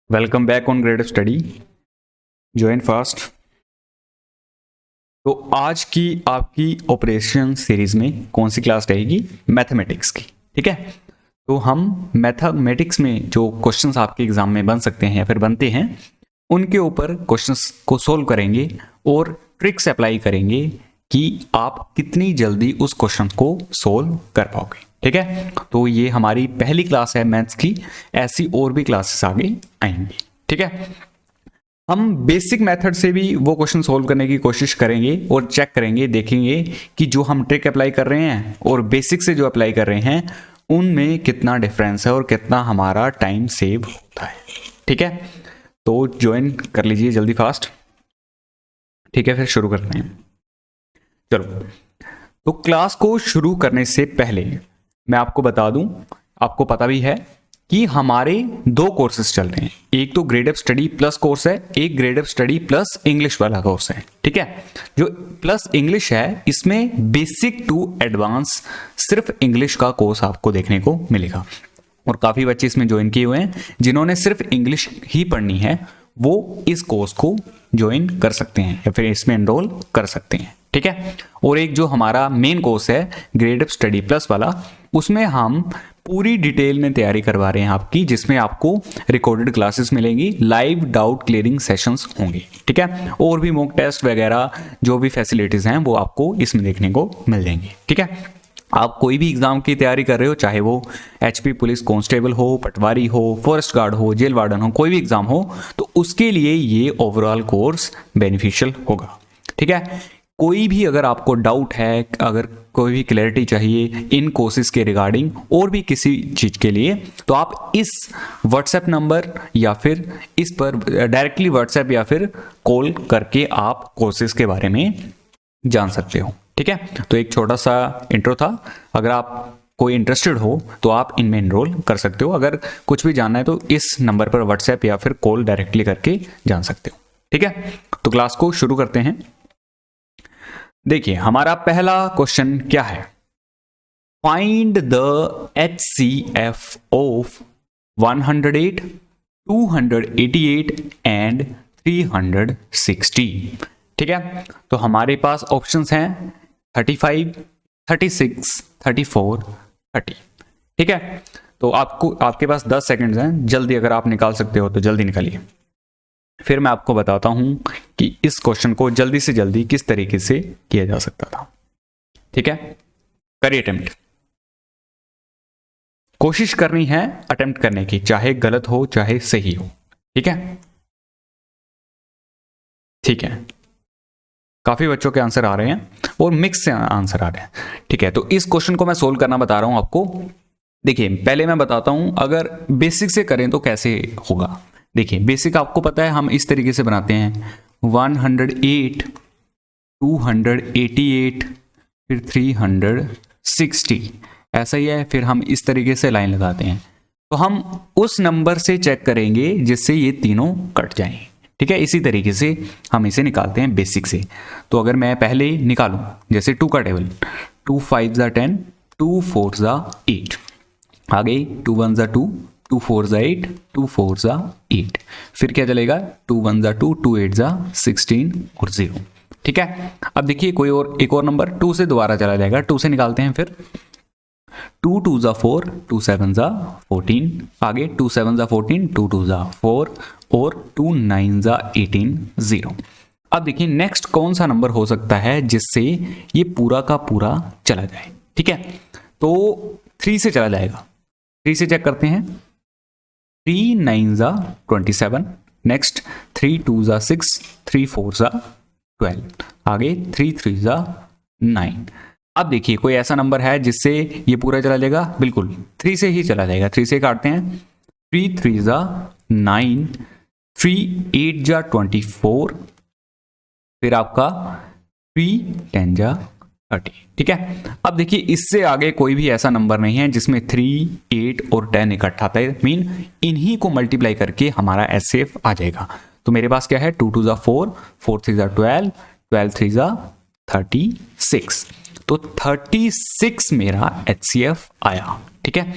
Welcome back on grade study. Join fast. तो आज की आपकी ऑपरेशन सीरीज में कौन सी क्लास रहेगी? मैथमेटिक्स की। ठीक है, तो हम मैथमेटिक्स में जो क्वेश्चंस आपके एग्जाम में बन सकते हैं या फिर बनते हैं उनके ऊपर क्वेश्चंस को सोल्व करेंगे और ट्रिक्स अप्लाई करेंगे कि आप कितनी जल्दी उस क्वेश्चन को सोल्व कर पाओगे। ठीक है, तो ये हमारी पहली क्लास है मैथ्स की। ऐसी और भी क्लासेस आगे आएंगी। ठीक है, हम बेसिक मेथड से भी वो क्वेश्चन सोल्व करने की कोशिश करेंगे और चेक करेंगे, देखेंगे कि जो हम ट्रिक अप्लाई कर रहे हैं और बेसिक से जो अप्लाई कर रहे हैं उनमें कितना डिफरेंस है और कितना हमारा टाइम सेव होता है। ठीक है, तो ज्वाइन कर लीजिए जल्दी फास्ट। ठीक है, फिर शुरू करते हैं। चलो, तो क्लास को शुरू करने से पहले मैं आपको बता दूं, आपको पता भी है कि हमारे दो कोर्सेज चल रहे हैं। एक तो grade up study plus course है, एक grade up study plus English वाला कोर्स है। ठीक है, जो प्लस इंग्लिश है इसमें बेसिक टू एडवांस सिर्फ इंग्लिश का कोर्स आपको देखने को मिलेगा और काफी बच्चे इसमें ज्वाइन किए हुए हैं। जिन्होंने सिर्फ इंग्लिश ही पढ़नी है वो इस कोर्स को ज्वाइन कर सकते हैं या फिर इसमें एनरोल कर सकते हैं। ठीक है, और एक जो हमारा मेन कोर्स है ग्रेड अप स्टडी प्लस वाला, उसमें हम पूरी डिटेल में तैयारी करवा रहे हैं आपकी, जिसमें आपको रिकॉर्डेड क्लासेस मिलेंगी, लाइव डाउट क्लियरिंग सेशंस होंगे। ठीक है, और भी मॉक टेस्ट वगैरह जो भी फैसिलिटीज हैं वो आपको इसमें देखने को मिल जाएंगी। ठीक है, आप कोई भी एग्जाम की तैयारी कर रहे हो, चाहे वो एचपी पुलिस कांस्टेबल हो, पटवारी हो, फॉरेस्ट गार्ड हो, जेल वार्डन हो, कोई भी एग्जाम हो, तो उसके लिए ये ओवरऑल कोर्स बेनिफिशियल होगा। ठीक है, कोई भी अगर आपको डाउट है, अगर कोई भी क्लैरिटी चाहिए इन कोर्सेज के रिगार्डिंग और भी किसी चीज के लिए, तो आप इस व्हाट्सएप नंबर या फिर इस पर डायरेक्टली व्हाट्सएप या फिर कॉल करके आप कोर्सेज के बारे में जान सकते हो। ठीक है, तो एक छोटा सा इंट्रो था। अगर आप कोई इंटरेस्टेड हो तो आप इनमें एनरोल कर सकते हो। अगर कुछ भी जानना है तो इस नंबर पर व्हाट्सएप या फिर कॉल डायरेक्टली करके जान सकते हो। ठीक है, तो क्लास को शुरू करते हैं। देखिए, हमारा पहला क्वेश्चन क्या है? Find the HCF of 108, 288 and 360। ठीक है, तो हमारे पास ऑप्शंस हैं 35, 36, 34, 30। ठीक है, तो आपके पास 10 सेकंड्स हैं, जल्दी अगर आप निकाल सकते हो तो जल्दी निकालिए। फिर मैं आपको बताता हूं कि इस क्वेश्चन को जल्दी से जल्दी किस तरीके से किया जा सकता था। ठीक है, करिए अटेम्प्ट। कोशिश करनी है अटेम्प्ट करने की, चाहे गलत हो चाहे सही हो। ठीक है, ठीक है, काफी बच्चों के आंसर आ रहे हैं और मिक्स से आंसर आ रहे हैं। ठीक है, तो इस क्वेश्चन को मैं सोल्व करना बता रहा हूं आपको। देखिए, पहले मैं बताता हूं अगर बेसिक से करें तो कैसे होगा। देखिए, बेसिक आपको पता है हम इस तरीके से बनाते हैं 108, 288 फिर 360, ऐसा ही है। फिर हम इस तरीके से लाइन लगाते हैं, तो हम उस नंबर से चेक करेंगे जिससे ये तीनों कट जाएं। ठीक है, इसी तरीके से हम इसे निकालते हैं बेसिक से। तो अगर मैं पहले निकालूं जैसे 2 का टेबल, 2 5 10, 2 4 8, आगे 2 1 2, 2 4 8, 2 4 8, फिर क्या चलेगा 2 1 2, 2 8 16 और 0। ठीक है, अब देखिए कोई और एक और नंबर 2 से दोबारा चला जाएगा, 2 से निकालते हैं। फिर 2 2 4, 2 7 14, आगे 2 7 14, 2 2 4 और 2 9 18 0। अब देखिए नेक्स्ट कौन सा नंबर हो सकता है जिससे ये पूरा का पूरा चला जाए। ठीक है, तो 3 से चला जाएगा। 3 से चेक करते हैं, 3 9 27, नेक्स्ट 3 2 6, 3 4 12, आगे 3 3 9। अब देखिए कोई ऐसा नंबर है जिससे ये पूरा चला जाएगा? बिल्कुल 3 से ही चला जाएगा। 3 से काटते हैं, 3 3 9, 3 8 24, फिर आपका 3 10 30। ठीक है, अब देखिए इससे आगे कोई भी ऐसा नंबर नहीं है जिसमें 3 8 और 10 इकट्ठा था। मीन इन्हीं को मल्टीप्लाई करके हमारा HCF आ जाएगा। तो मेरे पास क्या है 2 2 4, 4 3 12, 12 3 36, तो 36 मेरा HCF आया। ठीक है,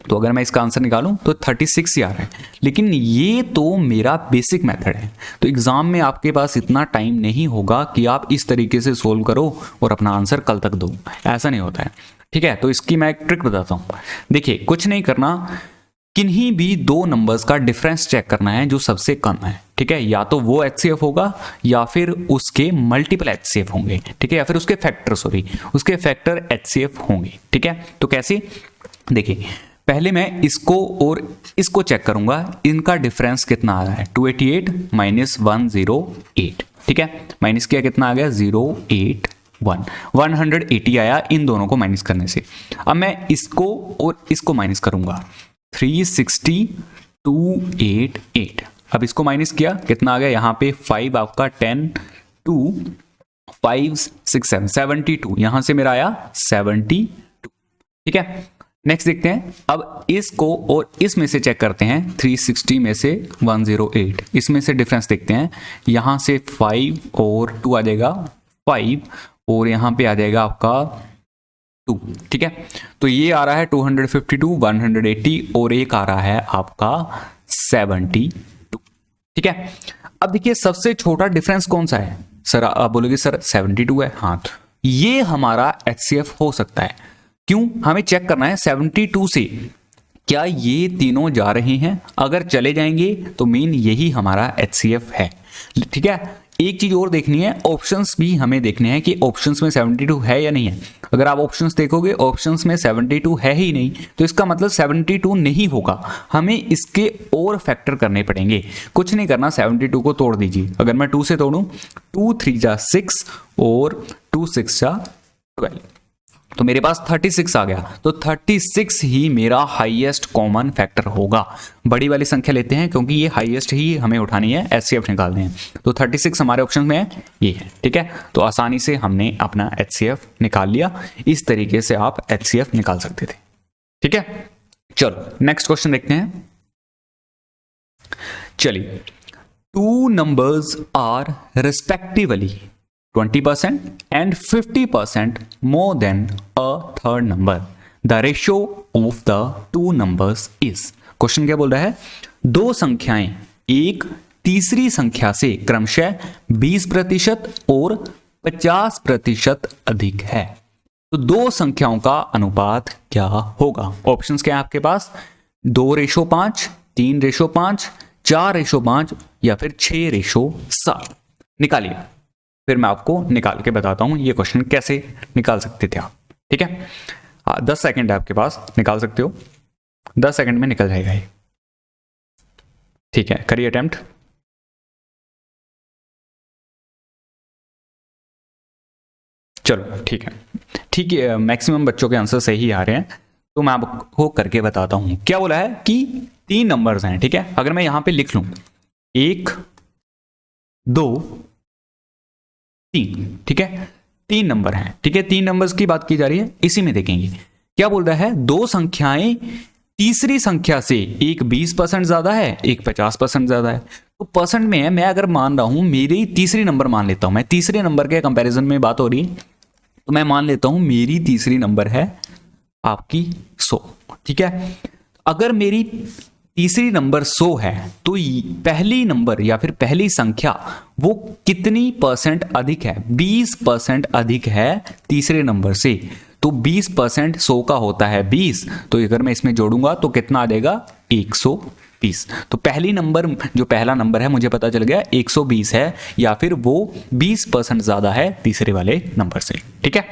तो अगर मैं इसका आंसर निकालूं तो 36 ही आ रहा है, लेकिन ये तो मेरा बेसिक मेथड है। तो एग्जाम में आपके पास इतना टाइम नहीं होगा कि आप इस तरीके से सोल्व करो और अपना आंसर कल तक दो, ऐसा नहीं होता है, ठीक है। तो इसकी मैं एक ट्रिक बताता हूँ। देखिए, कुछ नहीं करना, किन्हीं भी दो नंबर्स का डिफरेंस चेक करना है जो सबसे कम है, ठीक है। या तो वो HCF होगा या फिर उसके मल्टीपल HCF होंगे, ठीक है, या फिर उसके फैक्टर, सॉरी उसके फैक्टर HCF होंगे, ठीक है। तो कैसे, देखिए पहले मैं इसको और इसको चेक करूंगा, इनका डिफरेंस कितना आ रहा है। 288 माइनस 108, ठीक है, माइनस किया कितना आ गया 081, 180 आया इन दोनों को माइनस करने से। अब मैं इसको और इसको माइनस करूंगा, 360 288, अब इसको माइनस किया कितना आ गया, यहाँ पे 5 आपका 10 2 5 6 7 72, यहां से मेरा आया 72, ठीक है। नेक्स्ट देखते हैं, अब इसको और इसमें से चेक करते हैं, 360 में से 108, इसमें से डिफरेंस देखते हैं, यहां से 5 और 2 आ जाएगा 5, और यहां पे आ जाएगा आपका 2, ठीक है। तो ये आ रहा है 252 180, और एक आ रहा है आपका 72, ठीक है। अब देखिए सबसे छोटा डिफरेंस कौन सा है सर, आप बोलोगे सर 72 है, हाँ, तो ये हमारा HCF हो सकता है। क्यों, हमें चेक करना है 72 से क्या ये तीनों जा रहे हैं, अगर चले जाएंगे तो मीन यही हमारा HCF है, ठीक है। एक चीज और देखनी है, ऑप्शंस भी हमें देखने हैं कि ऑप्शंस में 72 है या नहीं है। अगर आप ऑप्शंस देखोगे ऑप्शंस में 72 है ही नहीं, तो इसका मतलब 72 नहीं होगा, हमें इसके और फैक्टर करने पड़ेंगे। कुछ नहीं करना, 72 को तोड़ दीजिए, अगर मैं 2 से तोड़ूं, 2 3 जा 6 और 2 6 जा 12, तो मेरे पास 36 आ गया। तो 36 ही मेरा हाईएस्ट कॉमन फैक्टर होगा। बड़ी वाली संख्या लेते हैं क्योंकि ये हाईएस्ट ही हमें उठानी है, HCF निकालने हैं। तो 36 हमारे ऑप्शन में है, ये है, ठीक है। तो आसानी से हमने अपना HCF निकाल लिया। इस तरीके से आप HCF निकाल सकते थे, ठीक है। चलो नेक्स्ट क्वेश्चन देखते हैं। चलिए, 2 numbers are respectively 20% and 50% more than a third number. The ratio of the two numbers is. Question क्या बोल रहा है, दो संख्याएं एक तीसरी संख्या से क्रमशः 20% और 50% अधिक है, तो दो संख्याओं का अनुपात क्या होगा। ऑप्शंस क्या है आपके पास, 2:5, 3:5, 4:5 या फिर 6:7। निकालिए, फिर मैं आपको निकाल के बताता हूं ये क्वेश्चन कैसे निकाल सकते थे आप, ठीक है। 10 सेकंड है आपके पास, निकाल सकते हो, 10 सेकंड में निकल जाएगा ये, ठीक है। करिए अटेम्प्ट। चलो ठीक है, ठीक है, मैक्सिमम बच्चों के आंसर सही आ रहे हैं, तो मैं आपको करके बताता हूं। क्या बोला है कि 3 नंबर्स हैं, ठीक है। अगर मैं यहां पे लिख लूं 1 2 3, ठीक है, 3 नंबर हैं, ठीक है। 3 नंबर्स की बात की जा रही है, इसी में देखेंगे क्या बोल रहा है, दो संख्याएं तीसरी संख्या से, एक 20% ज्यादा है, एक 50% ज्यादा है। तो परसेंट में है, मैं अगर मान रहा हूं मेरी तीसरी नंबर मान लेता हूं, मैं तीसरे नंबर के कंपैरिजन में बात हो रही है, तो मैं मान लेता हूं मेरी तीसरी नंबर है आपकी 100, ठीक है। अगर मेरी तीसरी नंबर 100 है तो पहली नंबर या फिर पहली संख्या वो कितनी परसेंट अधिक है, 20% अधिक है तीसरे नंबर से। तो 20% 100 का होता है 20, तो अगर मैं इसमें जोड़ूंगा तो कितना आ जाएगा 120। तो पहली नंबर जो पहला नंबर है मुझे पता चल गया 120 है, या फिर वो 20% ज्यादा है तीसरे वाले नंबर से, ठीक है।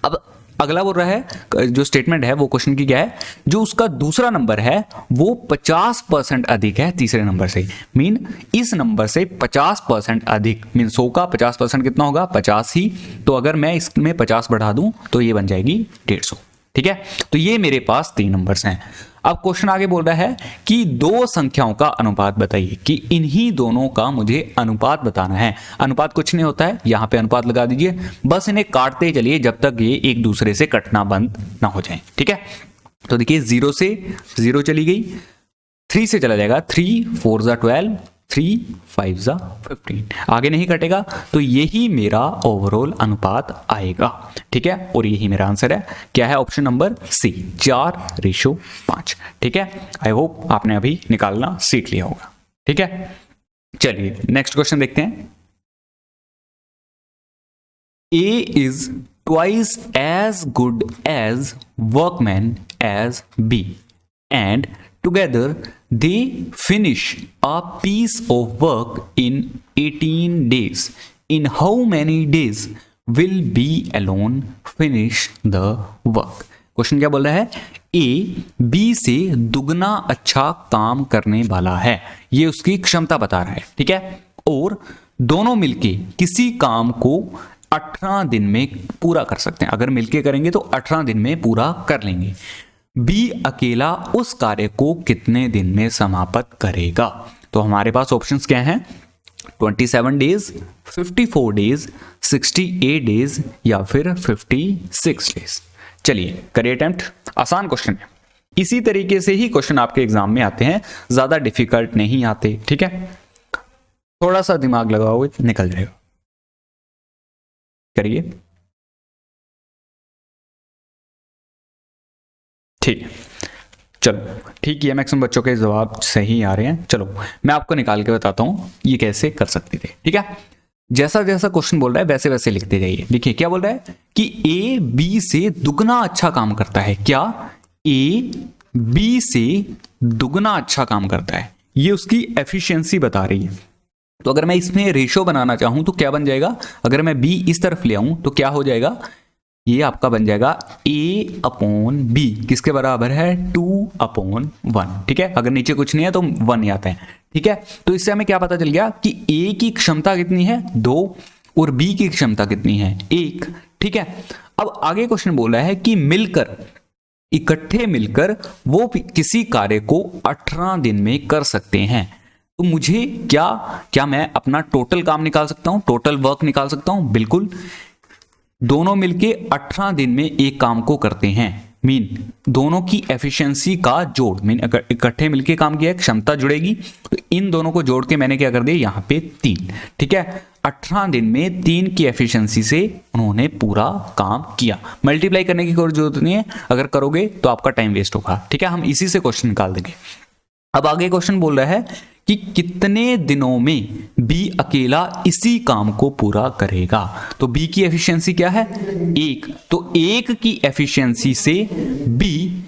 अब अगला बोल रहा है, जो स्टेटमेंट है वो क्वेश्चन की क्या है, जो उसका दूसरा नंबर है वो 50% अधिक है तीसरे नंबर से। मीन इस नंबर से 50% अधिक, मीन 100 का 50% कितना होगा 50 ही। तो अगर मैं इसमें 50 बढ़ा दूं तो ये बन जाएगी 150, ठीक है। तो ये मेरे पास 3 नंबर्स हैं। अब क्वेश्चन आगे बोल रहा है कि दो संख्याओं का अनुपात बताइए, कि इन्हीं दोनों का मुझे अनुपात बताना है। अनुपात कुछ नहीं होता है, यहां पे अनुपात लगा दीजिए, बस इन्हें काटते चलिए जब तक ये एक दूसरे से कटना बंद ना हो जाए, ठीक है। तो देखिए 0 से 0 चली गई, 3 से चला जाएगा, 3 4 जा 12, 3 5 जा 15, आगे नहीं कटेगा तो यही मेरा ओवरऑल अनुपात आएगा। ठीक है, और यही मेरा आंसर है। क्या है? Option number C, 4:5। ठीक है, आई होप आपने अभी निकालना सीख लिया होगा। ठीक है, चलिए नेक्स्ट क्वेश्चन देखते हैं। A is twice as good as workman as B, and together they finish a piece of work in 18 days. In how many days will B alone finish the work? Question क्या बोल रहा है? A B से दुगना अच्छा काम करने वाला है, ये उसकी क्षमता बता रहा है। ठीक है, और दोनों मिलके किसी काम को 18 दिन में पूरा कर सकते हैं। अगर मिलके करेंगे तो 18 दिन में पूरा कर लेंगे। बी अकेला उस कार्य को कितने दिन में समाप्त करेगा? तो हमारे पास ऑप्शंस क्या हैं? 27 डेज, 54 डेज, 68 डेज या फिर 56 डेज। चलिए करिए अटेम्प्ट। आसान क्वेश्चन है, इसी तरीके से ही क्वेश्चन आपके एग्जाम में आते हैं, ज्यादा डिफिकल्ट नहीं आते। ठीक है, थोड़ा सा दिमाग लगाओगे निकल जाएगा। करिए। ठीक है, चलो ठीक है, मैक्सिमम बच्चों के जवाब सही आ रहे हैं। चलो मैं आपको निकाल के बताता हूं ये कैसे कर सकते थे। ठीक है, जैसा जैसा क्वेश्चन बोल रहा है वैसे वैसे लिखते जाइए। देखिए क्या बोल रहा है कि ए बी से दुगना अच्छा काम करता है। क्या? ए बी से दुगना अच्छा काम करता है, ये उसकी एफिशिएंसी बता रही है। तो अगर मैं इसमें रेशो बनाना चाहूं तो क्या बन जाएगा? अगर मैं बी इस तरफ ले आऊं तो क्या हो जाएगा? ये आपका बन जाएगा a अपॉन बी, किसके बराबर है? 2/1। ठीक है, अगर नीचे कुछ नहीं है तो 1 आता है। ठीक है, तो इससे हमें क्या पता चल गया कि a की क्षमता कितनी है? 2, और b की क्षमता कितनी है? 1। ठीक है, अब आगे क्वेश्चन बोल रहा है कि मिलकर, इकट्ठे मिलकर वो किसी कार्य को 18 दिन में कर सकते हैं। तो मुझे क्या मैं अपना टोटल काम निकाल सकता हूं, टोटल वर्क निकाल सकता हूं? बिल्कुल, दोनों मिलके 18 दिन में एक काम को करते हैं। मीन दोनों की एफिशिएंसी का जोड़, मीन अगर इकट्ठे मिलके काम किया, क्षमता जुड़ेगी, तो इन दोनों को जोड़ के मैंने क्या कर दिया यहां पे 3। ठीक है, 18 दिन में 3 की एफिशिएंसी से उन्होंने पूरा काम किया। मल्टीप्लाई करने की कोई जरूरत नहीं है, अगर करोगे तो आपका टाइम वेस्ट होगा। ठीक है, हम इसी से क्वेश्चन निकाल देंगे। अब आगे क्वेश्चन बोल रहा है कि कितने दिनों में बी अकेला इसी काम को पूरा करेगा। तो बी की एफिशिएंसी क्या है? 1। तो 1 की एफिशिएंसी से बी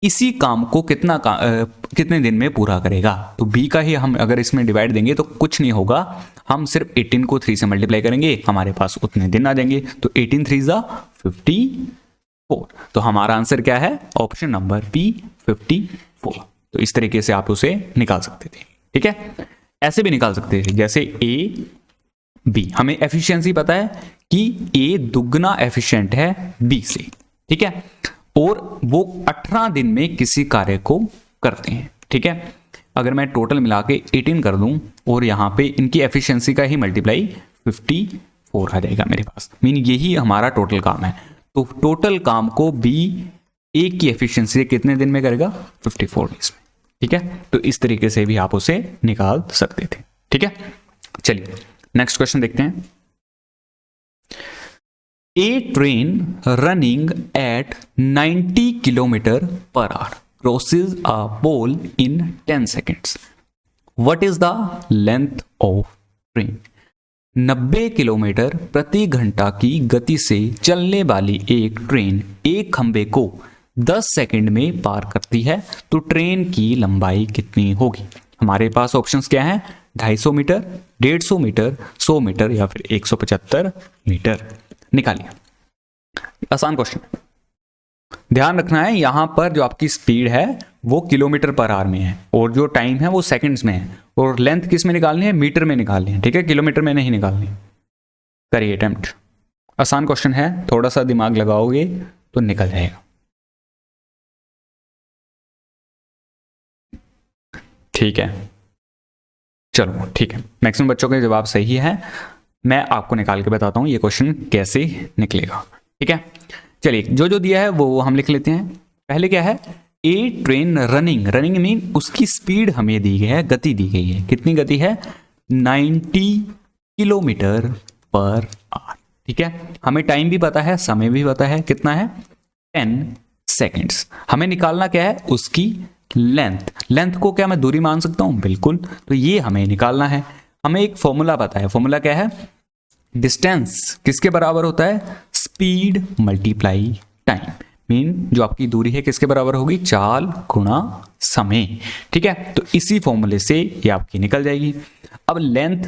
इसी काम को कितने दिन में पूरा करेगा? तो बी का ही हम अगर इसमें डिवाइड देंगे तो कुछ नहीं होगा, हम सिर्फ 18 को 3 से मल्टीप्लाई करेंगे, हमारे पास उतने दिन आ जाएंगे। तो 18 3 जा 54। तो हमारा आंसर क्या है? Option number B, 54। तो इस तरीके से आप उसे निकाल सकते थे। ठीक है, ऐसे भी निकाल सकते थे जैसे ए बी, हमें एफिशिएंसी पता है कि ए दुगना एफिशिएंट है बी से। ठीक है, और वो 18 दिन में किसी कार्य को करते हैं। ठीक है, अगर मैं टोटल मिला के 18 कर दूं और यहां पे इनकी एफिशिएंसी का ही मल्टीप्लाई 54 आ जाएगा मेरे पास, मीन यही हमारा टोटल काम है। तो टोटल काम को बी ए की एफिशिएंसी कितने दिन में करेगा? 54 डेज में। ठीक है, तो इस तरीके से भी आप उसे निकाल सकते थे। ठीक है, चलिए नेक्स्ट क्वेश्चन देखते हैं। A train running at 90 kilometre per hour crosses a pole in 10 seconds. What is the length of train? 90 kilometre प्रति घंटा की गति से चलने वाली एक ट्रेन एक खंबे को 10 सेकंड में पार करती है, तो ट्रेन की लंबाई कितनी होगी? हमारे पास ऑप्शंस क्या हैं? 250 मीटर, 150 मीटर, 100 मीटर या फिर 175 मीटर। निकालिए, आसान क्वेश्चन। ध्यान रखना है यहां पर जो आपकी स्पीड है वो किलोमीटर पर आवर में है और जो टाइम है वो सेकंड्स में है, और लेंथ किस में निकालनी है? मीटर में निकालनी है। ठीक है, किलोमीटर में नहीं निकालनी। करिए अटेम्प्ट। आसान क्वेश्चन है, थोड़ा सा दिमाग लगाओगे तो निकल जाएगा। ठीक है, चलो ठीक है, मैक्सिमम बच्चों के जवाब सही है। मैं आपको निकाल के बताता हूं ये क्वेश्चन कैसे निकलेगा। ठीक है, चलिए जो जो दिया है वो हम लिख लेते हैं। पहले क्या है? ए ट्रेन रनिंग, रनिंग मीन उसकी स्पीड हमें दी गई है, गति दी गई है, कितनी गति है 90 किलोमीटर पर आवर। ठीक है, हमें टाइम भी पता है, समय भी पता है, कितना है 10 सेकेंड्स। हमें निकालना क्या है उसकी लेंथ। लेंथ को क्या मैं दूरी मान सकता हूं, बिल्कुल, तो ये हमें निकालना है। हमें एक फॉर्मूला पता है, फॉर्मूला क्या है, डिस्टेंस किसके बराबर होता है, स्पीड मल्टीप्लाई टाइम, मीन जो आपकी दूरी है किसके बराबर होगी, चाल गुणा समय। ठीक है, तो इसी फॉर्मूले से ये आपकी निकल जाएगी। अब लेंथ,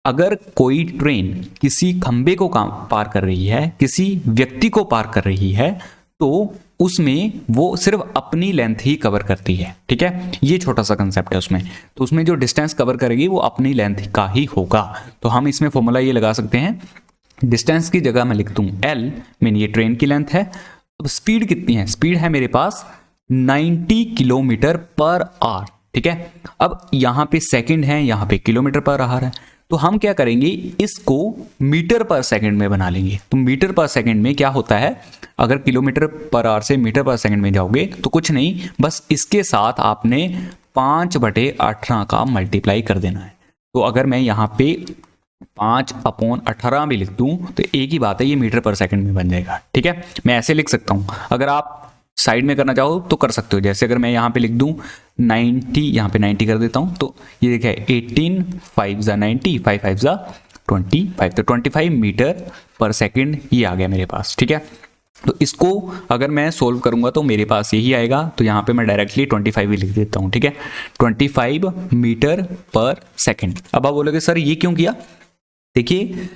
अगर कोई ट्रेन किसी खंबे को पार कर रही है, किसी व्यक्ति को पार कर रही है, तो उसमें वो सिर्फ अपनी लेंथ ही कवर करती है। ठीक है, ये छोटा सा कंसेप्ट है उसमें, तो उसमें जो डिस्टेंस कवर करेगी वो अपनी लेंथ का ही होगा। तो हम इसमें फॉर्मूला ये लगा सकते हैं, डिस्टेंस की जगह मैं लिख दूं L, मीन ये ट्रेन की लेंथ है। अब स्पीड कितनी है, स्पीड है मेरे पास 90 किलोमीटर पर आवर। ठीक है, अब यहां पे सेकंड है, यहां पे किलोमीटर पर आवर है, तो हम क्या करेंगे, इसको मीटर पर सेकंड में बना लेंगे। तो मीटर पर सेकंड में क्या होता है, अगर किलोमीटर पर आवर से मीटर पर सेकंड में जाओगे तो कुछ नहीं, बस इसके साथ आपने 5/18 का मल्टीप्लाई कर देना है। तो अगर मैं यहाँ पे 5/18 भी लिख दूं तो एक ही बात है, ये मीटर पर सेकंड में बन जाएगा। ठीक है, मैं ऐसे लिख सकता हूं, अगर आप साइड में करना चाहो तो कर सकते हो। जैसे अगर मैं यहाँ पे लिख दूं 90, यहाँ पे 90 कर देता हूँ, तो ये देखिए 18 5 ज़ा 90, 5 5 ज़ा 25, तो 25 मीटर पर सेकंड ये आ गया मेरे पास। ठीक है, तो इसको अगर मैं सोल्व करूंगा तो मेरे पास यही आएगा, तो यहाँ पे मैं डायरेक्टली 25 ही लिख देता हूँ। ठीक है, 25 मीटर पर सेकंड। अब आप बोलोगे सर ये क्यों किया, देखिए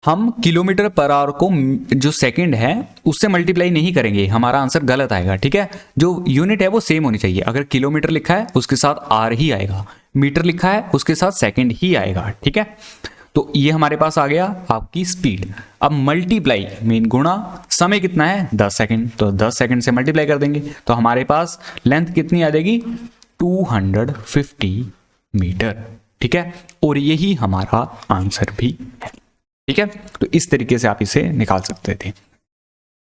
हम किलोमीटर पर आवर को जो सेकंड है उससे मल्टीप्लाई नहीं करेंगे, हमारा आंसर गलत आएगा। ठीक है, जो यूनिट है वो सेम होनी चाहिए, अगर किलोमीटर लिखा है उसके साथ आर ही आएगा, मीटर लिखा है उसके साथ सेकंड ही आएगा। ठीक है, तो ये हमारे पास आ गया आपकी स्पीड। अब मल्टीप्लाई मीन गुणा, समय कितना है 10 सेकंड, तो 10 सेकंड से मल्टीप्लाई कर देंगे, तो हमारे पास लेंथ कितनी आ जाएगी 250 मीटर। ठीक है, और यही हमारा आंसर भी है। ठीक है, तो इस तरीके से आप इसे निकाल सकते थे।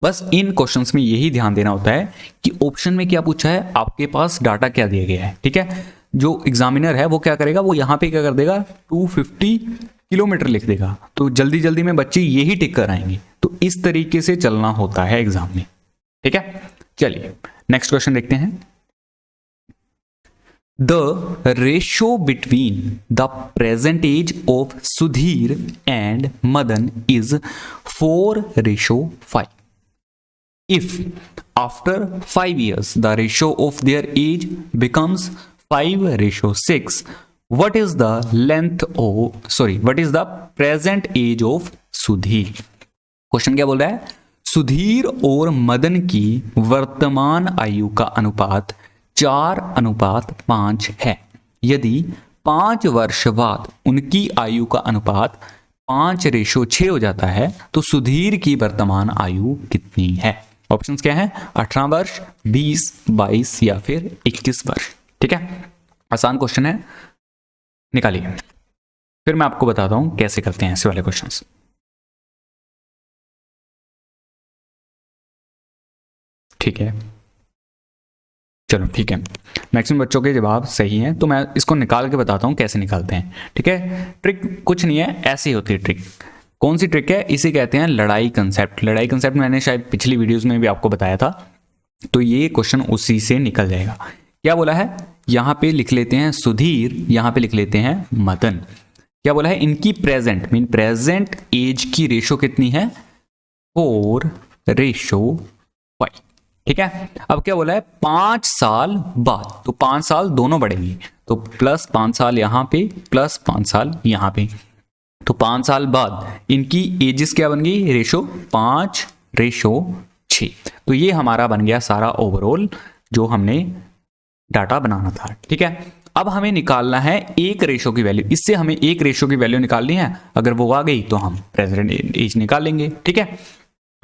बस इन क्वेश्चंस में यही ध्यान देना होता है कि ऑप्शन में क्या पूछा है, आपके पास डाटा क्या दिया गया है। ठीक है, जो एग्जामिनर है वो क्या करेगा, वो यहाँ पे क्या कर देगा 250 किलोमीटर लिख देगा, तो जल्दी जल्दी में बच्चे यही टिक कर आएंगे। तो इस तरीके से चलना होता है एग्जाम में। ठीक है, चलिए नेक्स्ट क्वेश्चन देखते हैं। The ratio between the present age of Sudhir and Madan is 4:5. If after 5 years the ratio of their age becomes 5:6, what is the present age of Sudhir? Question क्या बोल रहा है, सुधीर और मदन की वर्तमान आयु का अनुपात 4:5 है। यदि 5 वर्ष बाद उनकी आयु का अनुपात 5:6 हो जाता है तो सुधीर की वर्तमान आयु कितनी है। ऑप्शंस क्या है, 18 वर्ष, 20, 22 या फिर 21 वर्ष। ठीक है, आसान क्वेश्चन है, निकालिए, फिर मैं आपको बताता हूं कैसे करते हैं ऐसे वाले क्वेश्चंस। ठीक है, चलो ठीक है, मैक्सिमम बच्चों के जवाब सही हैं, तो मैं इसको निकाल के बताता हूँ कैसे निकालते हैं। ठीक है, ट्रिक कुछ नहीं है, ऐसी होती है ट्रिक। कौन सी ट्रिक है, इसे कहते हैं लड़ाई कंसेप्ट। लड़ाई कंसेप्ट मैंने शायद पिछली वीडियोस में भी आपको बताया था, तो ये क्वेश्चन उसी से निकल जाएगा। क्या बोला है, यहाँ पे लिख लेते हैं सुधीर, यहाँ पे लिख लेते हैं मदन। क्या बोला है, इनकी प्रेजेंट मीन प्रेजेंट एज की रेशो कितनी है 4:5। ठीक है, अब क्या बोला है 5 साल बाद, तो 5 साल दोनों बढ़ेंगे, तो प्लस 5 साल यहाँ पे प्लस 5 साल यहाँ पे, तो 5 साल बाद इनकी एजेस क्या बन गई, रेशो 5:6। तो ये हमारा बन गया सारा ओवरऑल जो हमने डाटा बनाना था। ठीक है, अब हमें निकालना है एक रेशो की वैल्यू, इससे हमें एक रेशो की वैल्यू निकालनी है, अगर वो आ गई तो हम प्रेजेंट एज निकाल लेंगे। ठीक है,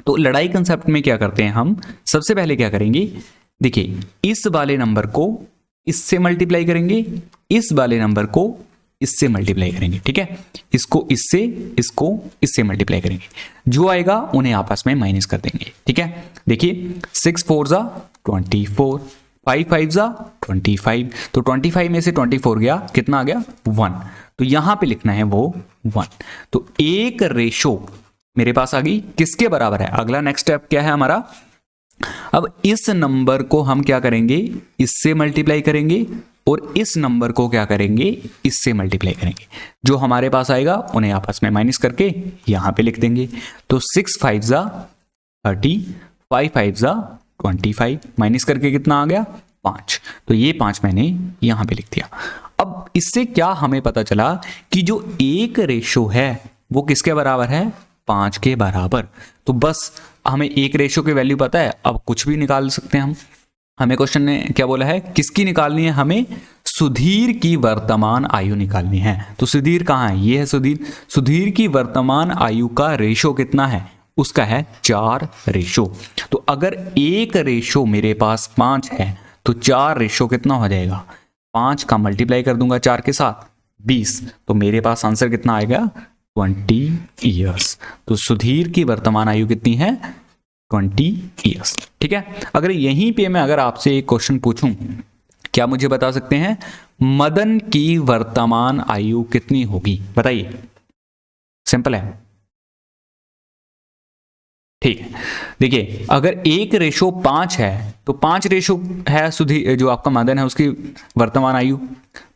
तो लड़ाई कंसेप्ट में क्या करते हैं हम, सबसे पहले क्या करेंगे, देखिए इस वाले नंबर को इससे मल्टीप्लाई करेंगे, इस वाले नंबर को इससे मल्टीप्लाई करेंगे। ठीक है, इसको इससे मल्टीप्लाई करेंगे, जो आएगा उन्हें आपस में माइनस कर देंगे। ठीक है, देखिए 6 4 ज़ा 24, 5 5 जा 25, तो 25 में से 24 गया, कितना आ गया 1, तो यहां पे लिखना है वो 1। तो एक रेशो मेरे पास आ गई, किसके बराबर है? अगला नेक्स्ट स्टेप क्या है हमारा? अब इस नंबर को हम क्या करेंगे, इससे मल्टीप्लाई करेंगे, और इस नंबर को क्या करेंगे, इससे मल्टीप्लाई करेंगे। जो हमारे पास आएगा उन्हें आपस में माइनस करके यहां पे लिख देंगे। तो 6 5 जा 30, 5 5 जा 25, माइनस करके कितना आ गया 5, तो ये 5 मैंने यहां पे लिख दिया। अब इससे क्या हमें पता चला कि जो एक रेशो है वो किसके बराबर है, 5 के बराबर। तो बस हमें एक रेशो की वैल्यू पता है, अब कुछ भी निकाल सकते हैं हम। हमें क्वेश्चन ने क्या बोला है, किसकी निकालनी है, हमें सुधीर की वर्तमान आयु निकालनी है। तो सुधीर कहाँ है, ये है सुधीर। सुधीर की वर्तमान आयु का रेशो कितना है, उसका है 4 रेशो। तो अगर एक रेशो मेरे पास 5 है तो 4 रेशो कितना हो जाएगा, 5 का मल्टीप्लाई कर दूंगा 4 के साथ 20, तो मेरे पास आंसर कितना आएगा 20 ईयर्स। तो सुधीर की वर्तमान आयु कितनी है, 20 ईयर्स। ठीक है, अगर यहीं पे मैं अगर आपसे एक क्वेश्चन पूछूं, क्या मुझे बता सकते हैं मदन की वर्तमान आयु कितनी होगी, बताइए। सिंपल है, ठीक है। देखिए अगर एक रेशो 5 है तो 5 रेशो है सुधीर, जो आपका मदन है उसकी वर्तमान आयु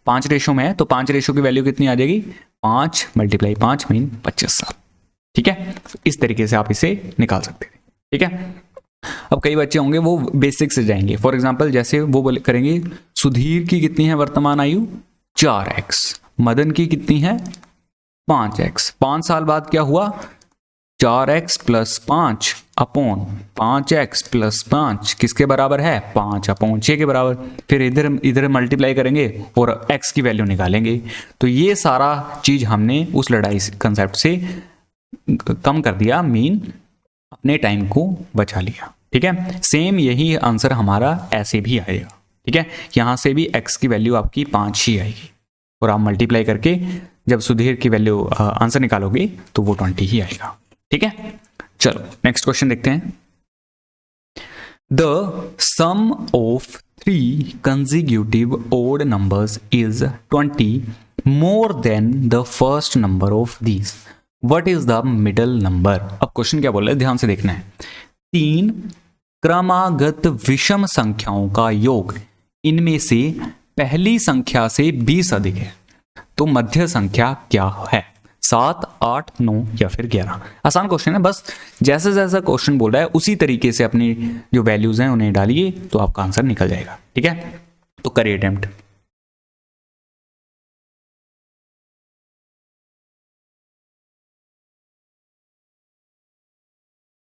5 रेशो में है, तो 5 रेशो की वैल्यू कितनी आ जाएगी, 5 × 5 मीन 25 साल। ठीक है, इस तरीके से आप इसे निकाल सकते हैं। ठीक है, अब कई बच्चे होंगे वो बेसिक से जाएंगे। फॉर एग्जांपल जैसे वो करेंगे सुधीर की कितनी है वर्तमान आयु 4x, मदन की कितनी है 5x, 5 साल बाद क्या हुआ 4x + 5 अपॉन 5x + 5 किसके बराबर है, 5/6 के बराबर। फिर इधर मल्टीप्लाई करेंगे और x की वैल्यू निकालेंगे। तो ये सारा चीज हमने उस लड़ाई कंसेप्ट से कम कर दिया, मीन अपने टाइम को बचा लिया। ठीक है, सेम यही आंसर हमारा ऐसे भी आएगा। ठीक है, यहां से भी x की वैल्यू आपकी 5 ही आएगी, और आप मल्टीप्लाई करके जब सुधीर की वैल्यू आंसर निकालोगे तो वो 20 ही आएगा। ठीक है, चलो नेक्स्ट क्वेश्चन देखते हैं। The sum of 3 consecutive odd numbers is 20 more than the first number of these. What is the middle number? अब क्वेश्चन क्या बोल रहा है, ध्यान से देखना है। 3 क्रमागत विषम संख्याओं का योग इनमें से पहली संख्या से 20 अधिक है, तो मध्य संख्या क्या है, 7, 8, 9 या फिर 11। आसान क्वेश्चन है, बस जैसे जैसा क्वेश्चन बोल रहा है उसी तरीके से अपनी जो वैल्यूज हैं उन्हें डालिए तो आपका आंसर निकल जाएगा। ठीक है, तो करिए अटेम्प्ट।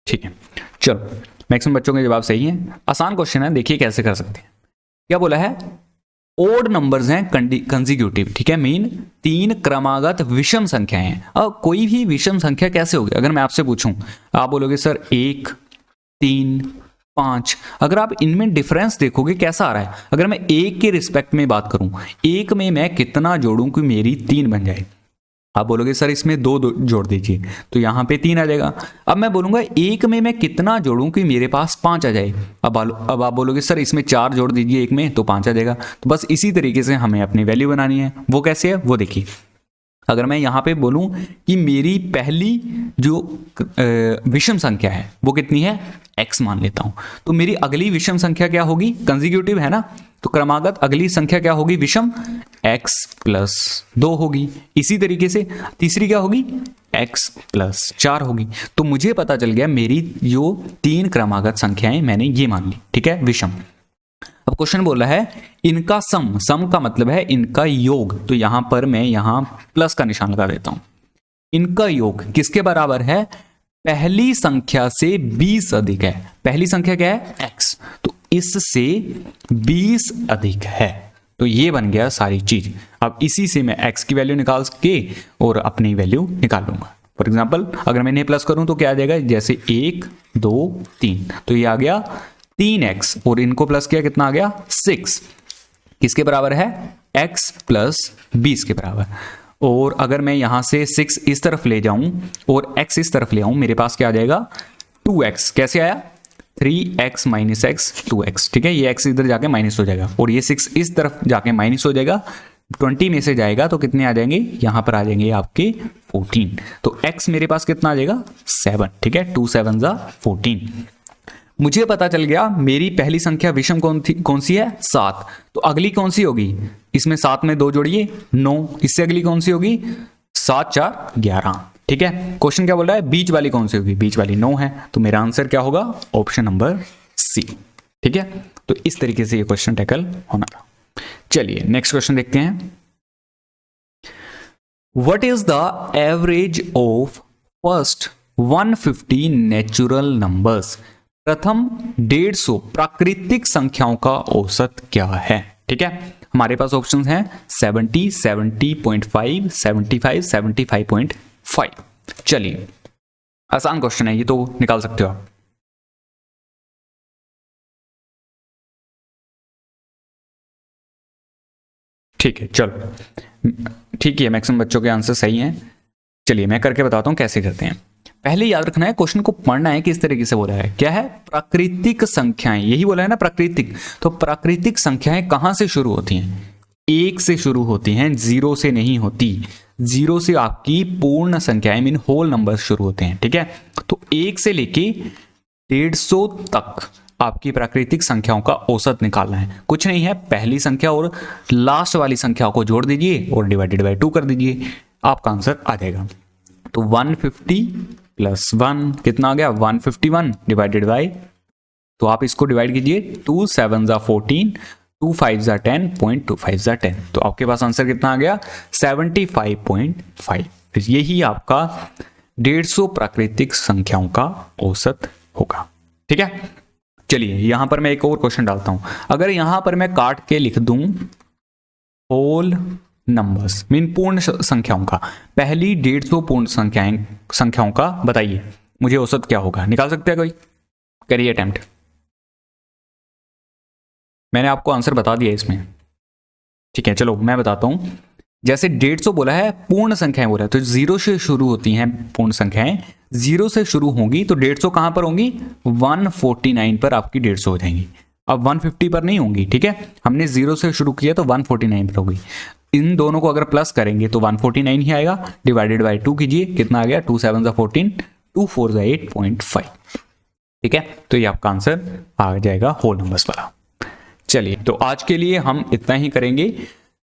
ठीक है, चलो मैक्सिमम बच्चों के जवाब सही हैं। आसान क्वेश्चन है, देखिए कैसे कर सकते हैं। क्या बोला है, ओड नंबर्स हैं कंसेक्यूटिव। ठीक है, मीन 3 क्रमागत विषम संख्याएं हैं। अब कोई भी विषम संख्या कैसे होगी, अगर मैं आपसे पूछूं, आप बोलोगे सर 1, 3, 5। अगर आप इनमें डिफरेंस देखोगे कैसा आ रहा है, अगर मैं 1 के रिस्पेक्ट में बात करूं, 1 में मैं कितना जोड़ूं कि मेरी 3 बन जाए, आप बोलोगे सर इसमें 2 जोड़ दीजिए, तो यहां पे 3 आ जाएगा। अब मैं बोलूंगा 1 में मैं कितना जोड़ूं कि मेरे पास 5 आ जाए, अब आप बोलोगे सर इसमें 4 जोड़ दीजिए 1 में, तो 5 आ जाएगा। तो बस इसी तरीके से हमें अपनी वैल्यू बनानी है। वो कैसे है वो देखिए। अगर मैं यहां पे बोलूं कि मेरी पहली जो विषम संख्या है वो कितनी है, x मान लेता हूं, तो मेरी अगली विषम संख्या क्या होगी, कंसेक्यूटिव है ना, तो क्रमागत अगली संख्या क्या होगी विषम, x + 2 होगी। इसी तरीके से तीसरी क्या होगी, x + 4 होगी। तो मुझे पता चल गया मेरी जो 3 क्रमागत संख्याएं मैंने ये मान ली। ठीक है, विषम। अब क्वेश्चन बोल रहा है इनका सम का मतलब है इनका योग, तो यहां पर मैं यहां प्लस का निशान लगा देता हूं। इनका योग किसके बराबर है, पहली संख्या से 20 अधिक है। पहली संख्या क्या है, x, तो इससे 20 अधिक है। तो ये बन गया सारी चीज। अब इसी से मैं x की वैल्यू निकाल के और अपनी वैल्यू निकाल लूंगा। फॉर एग्जाम्पल अगर मैं इन्हें प्लस करूं तो क्या आ जाएगा, जैसे 1, 2, 3, तो ये आ गया 3x, और इनको प्लस किया कितना आ गया 6, किसके बराबर है, x + 20 के बराबर। और अगर मैं यहां से 6 इस तरफ ले जाऊं और x इस तरफ ले आऊं, मेरे पास क्या आ जाएगा 2x। कैसे आया, 3x माइनस एक्स 2x, ठीक है, ये x इधर जाके माइनस हो जाएगा और ये 6 इस तरफ जाके माइनस हो जाएगा, 20 में से जाएगा तो कितने आ जाएंगे, यहाँ पर आ जाएंगे आपके 14। तो x मेरे पास कितना आ जाएगा 7, ठीक है, 2 7 जा 14। मुझे पता चल गया मेरी पहली संख्या विषम कौन सी है 7, तो अगली कौन सी होगी, इसमें 7 में 2 जोड़िए 9, इससे अगली कौन सी होगी 7 4 11, ठीक है। क्वेश्चन क्या बोल रहा है, बीच वाली कौन सी होगी, बीच वाली 9 है, तो मेरा आंसर क्या होगा, ऑप्शन नंबर सी, ठीक है। तो इस तरीके से ये क्वेश्चन टैकल होना था। चलिए नेक्स्ट क्वेश्चन देखते हैं। What is the average of first 150 natural numbers, प्रथम 150 प्राकृतिक संख्याओं का औसत क्या है, ठीक है। हमारे पास ऑप्शंस हैं 70, 70.5, 75, 75.5। चलिए आसान क्वेश्चन है ये, तो निकाल सकते हो आप। ठीक है, चलो ठीक है, मैक्सिमम बच्चों के आंसर सही हैं। चलिए मैं करके बताता हूं कैसे करते हैं। पहले याद रखना है, क्वेश्चन को पढ़ना है किस तरीके से बोला है, क्या है, प्राकृतिक संख्याएं, यही बोला है ना प्राकृतिक। तो प्राकृतिक संख्याएं कहां से शुरू होती हैं, 1 से शुरू होती हैं, 0 से नहीं होती। 0 से आपकी पूर्ण संख्याएं मीन होल नंबर शुरू होते हैं, ठीक है। तो 1 से लेके 150 तक आपकी प्राकृतिक संख्याओं का औसत निकालना है। कुछ नहीं है, पहली संख्या और लास्ट वाली संख्या को जोड़ दीजिए और डिवाइडेड बाय 2 कर दीजिए, आपका आंसर आ जाएगा। तो 150 प्लस 1 कितना आ गया 151 डिवाइडेड बाय, तो आप इसको डिवाइड कीजिए, 2 7 जा 14, 2 5 जा 10, 0.25 जा 10, तो आपके पास आंसर कितना आ गया 75.5। यही आपका 150 प्राकृतिक संख्याओं का औसत होगा, ठीक है। चलिए यहां पर मैं एक और क्वेश्चन डालता हूं। अगर यहां पर मैं काट के लिख दूं होल नंबर्स मीन पूर्ण संख्याओं का, पहली 150 पूर्ण संख्याओं का बताइए मुझे औसत क्या होगा, निकाल सकते हैं कोई, करिए अटेम्प्ट। मैंने आपको आंसर बता दिया इसमें, ठीक है। चलो मैं बताता हूं, जैसे 150 बोला है, पूर्ण संख्याएं बोला है, तो 0 से शुरू होती हैं पूर्ण संख्याएं, 0 से शुरू होंगी तो 150 कहां पर होंगी 149 पर आपकी 150 हो जाएंगी। अब 150 पर नहीं होंगी, ठीक है, हमने 0 से शुरू किया तो 149 पर होगी। इन दोनों को अगर प्लस करेंगे तो 149 ही आएगा, डिवाइडेड बाय 2 कीजिए, कितना आ गया 2 7 जा 14, 2 4 जा 8.5, ठीक है। तो ये आपका आंसर आ जाएगा होल नंबर्स वाला। चलिए तो आज के लिए हम इतना ही करेंगे,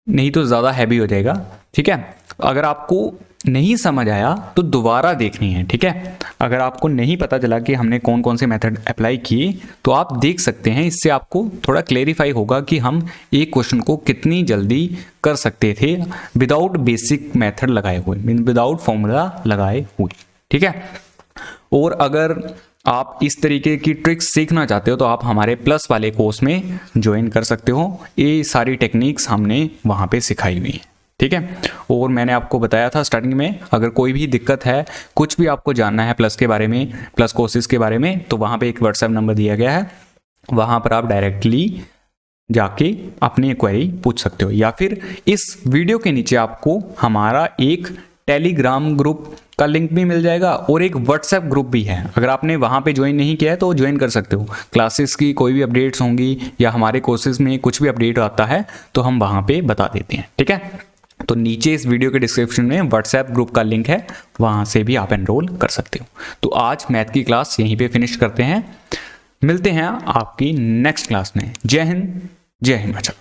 नहीं तो ज्यादा हैवी हो जाएगा, ठीक है। अगर आपको नहीं समझ आया तो दोबारा देखनी है, ठीक है। अगर आपको नहीं पता चला कि हमने कौन कौन से मेथड अप्लाई किए तो आप देख सकते हैं, इससे आपको थोड़ा क्लेरिफाई होगा कि हम एक क्वेश्चन को कितनी जल्दी कर सकते थे विदाउट बेसिक मेथड लगाए हुए, मीन विदाउट फॉर्मूला लगाए हुए, ठीक है। और अगर आप इस तरीके की ट्रिक्स सीखना चाहते हो तो आप हमारे प्लस वाले कोर्स में ज्वाइन कर सकते हो, ये सारी टेक्निक्स हमने वहाँ पे सिखाई हुई हैं, ठीक है। और मैंने आपको बताया था स्टार्टिंग में, अगर कोई भी दिक्कत है, कुछ भी आपको जानना है प्लस के बारे में, प्लस कोर्सेज के बारे में, तो वहाँ पे एक व्हाट्सएप नंबर दिया गया है, वहाँ पर आप डायरेक्टली जाके अपनी क्वेरी पूछ सकते हो, या फिर इस वीडियो के नीचे आपको हमारा एक टेलीग्राम ग्रुप का लिंक भी मिल जाएगा और एक व्हाट्सएप ग्रुप भी है। अगर आपने वहाँ पे ज्वाइन नहीं किया है तो ज्वाइन कर सकते हो। क्लासेस की कोई भी अपडेट्स होंगी या हमारे कोर्सेज में कुछ भी अपडेट आता है तो हम वहाँ पे बता देते हैं, ठीक है। तो नीचे इस वीडियो के डिस्क्रिप्शन में व्हाट्सएप ग्रुप का लिंक है, वहाँ से भी आप एनरोल कर सकते हो। तो आज मैथ की क्लास यहीं पे फिनिश करते हैं, मिलते हैं आपकी नेक्स्ट क्लास में। जय हिंद, जय हिमाचल।